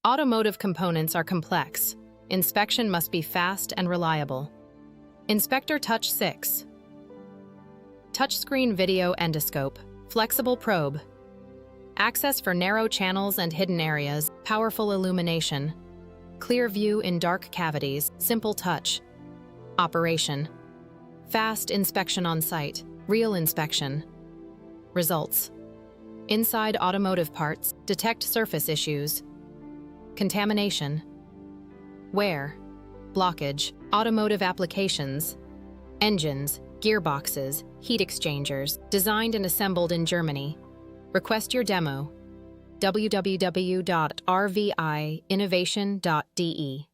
Automotive components are complex. Inspection must be fast and reliable. Inspector Touch 6. Touchscreen video endoscope. Flexible probe. Access for narrow channels and hidden areas. Powerful illumination. Clear view in dark cavities. Simple touch. Operation. Fast inspection on site. Real inspection. Results. Inside automotive parts. Detect surface issues. Contamination. Wear. Blockage. Automotive applications. Engines, gearboxes, heat exchangers. Designed and assembled in Germany. Request your demo. www.rviinnovation.de